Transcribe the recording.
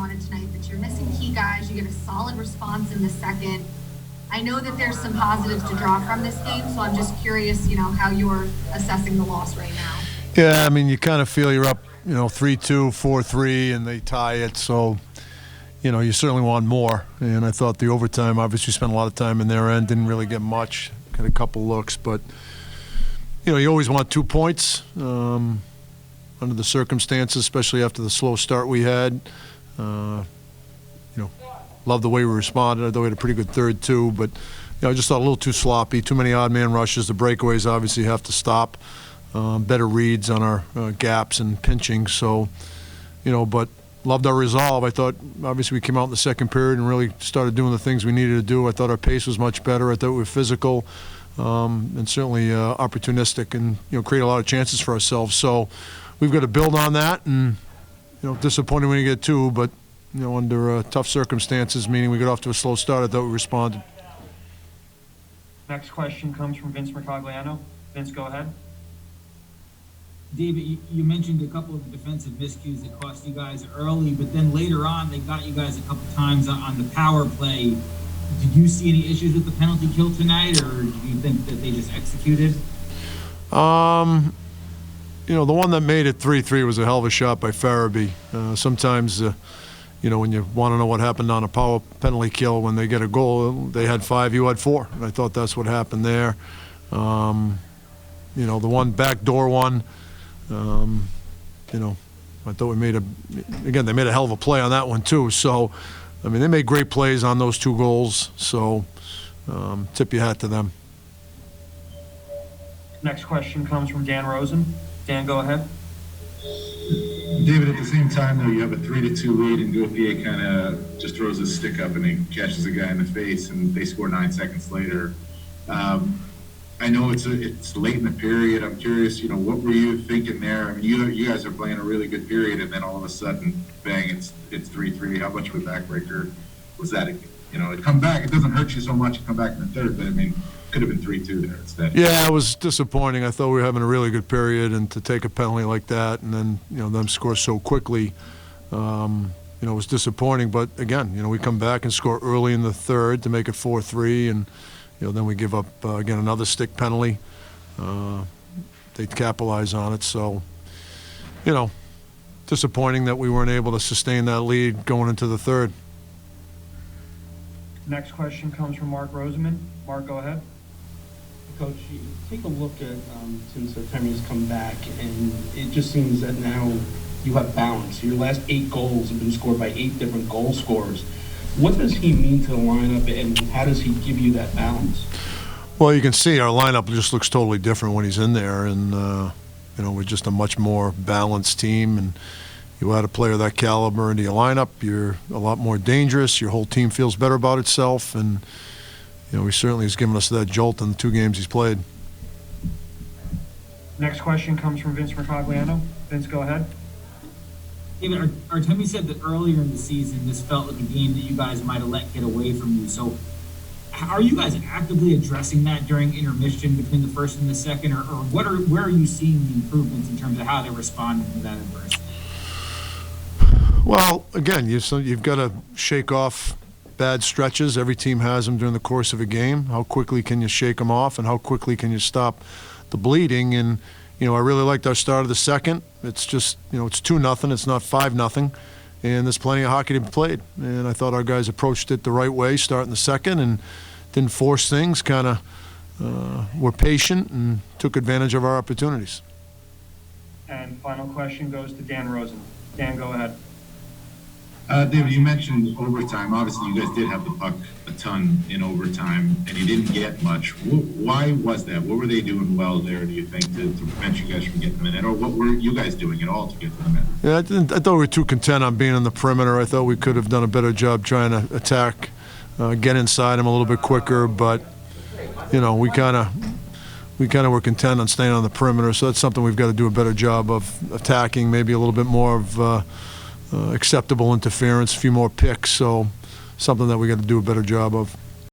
on it tonight, but you're missing key guys. You get a solid response in the second. I know that there's some positives to draw from this game, so I'm just curious, how you're assessing the loss right now. Yeah, I mean, you kind of feel you're up, 3-2, 4-3, and they tie it, so, you certainly want more. And I thought the overtime, obviously spent a lot of time in their end, didn't really get much, got a couple looks, but, you always want 2 points under the circumstances, especially after the slow start we had. Love the way we responded. I thought we had a pretty good third, too, but, I just thought a little too sloppy, too many odd man rushes. The breakaways obviously have to stop. Better reads on our gaps and pinching. So, but loved our resolve. I thought, obviously, we came out in the second period and really started doing the things we needed to do. I thought our pace was much better. I thought we were physical and certainly opportunistic and, create a lot of chances for ourselves. So we've got to build on that and, disappointed when you get 2, but, under tough circumstances, meaning we got off to a slow start, I thought we responded. Next question comes from Vince Mercogliano. Vince, go ahead. David, you mentioned a couple of defensive miscues that cost you guys early, but then later on they got you guys a couple times on the power play. Did you see any issues with the penalty kill tonight, or do you think that they just executed? The one that made it 3-3 was a hell of a shot by Farabee. Sometimes, when you want to know what happened on a power penalty kill, when they get a goal, they had 5, you had 4. And I thought that's what happened there. The one backdoor one, I thought we made they made a hell of a play on that one too. So, I mean, they made great plays on those 2 goals. So, tip your hat to them. Next question comes from Dan Rosen. Dan, go ahead. David, at the same time, though, you have a 3-2 lead, and Gauthier kind of just throws his stick up and he catches a guy in the face, and they score 9 seconds later. I know it's late in the period. I'm curious, what were you thinking there? I mean, you guys are playing a really good period, and then all of a sudden, bang, it's 3-3. How much of a backbreaker was that? It come back. It doesn't hurt you so much to come back in the third, but I mean, could have been 3-2 there instead. Yeah, it was disappointing. I thought we were having a really good period, and to take a penalty like that, and then them score so quickly, it was disappointing. But again, we come back and score early in the third to make it 4-3, and then we give up again another stick penalty. They capitalize on it, so disappointing that we weren't able to sustain that lead going into the third. Next question comes from Mark Roseman. Mark, go ahead. Coach, you take a look at since Artemi's come back, and it just seems that now you have balance. Your last 8 goals have been scored by 8 different goal scorers. What does he mean to the lineup, and how does he give you that balance? Well, you can see our lineup just looks totally different when he's in there, and we're just a much more balanced team. And you add a player that caliber into your lineup, you're a lot more dangerous. Your whole team feels better about itself, and he certainly has given us that jolt in the 2 games he's played. Next question comes from Vince Mercogliano. Vince, go ahead. David, Artemi said that earlier in the season this felt like a game that you guys might have let get away from you. So are you guys actively addressing that during intermission between the first and the second, or where are you seeing the improvements in terms of how they're responding to that adversity? Well, again, you've got to shake off bad stretches. Every team has them during the course of a game. How quickly can you shake them off, and how quickly can you stop the bleeding? And I really liked our start of the second. It's just it's 2-0. It's not 5-0, and there's plenty of hockey to be played. And I thought our guys approached it the right way, starting the second, and didn't force things. Kind of were patient and took advantage of our opportunities. And final question goes to Dan Rosen. Dan, go ahead. David, you mentioned overtime. Obviously, you guys did have the puck a ton in overtime, and you didn't get much. Why was that? What were they doing well there, do you think, to prevent you guys from getting them in it? Or what were you guys doing at all to get them in? Yeah, I thought we were too content on being on the perimeter. I thought we could have done a better job trying to attack, get inside them a little bit quicker. But, we kind of were content on staying on the perimeter. So that's something we've got to do a better job of attacking, maybe a little bit more of acceptable interference, a few more picks. So something that we got to do a better job of.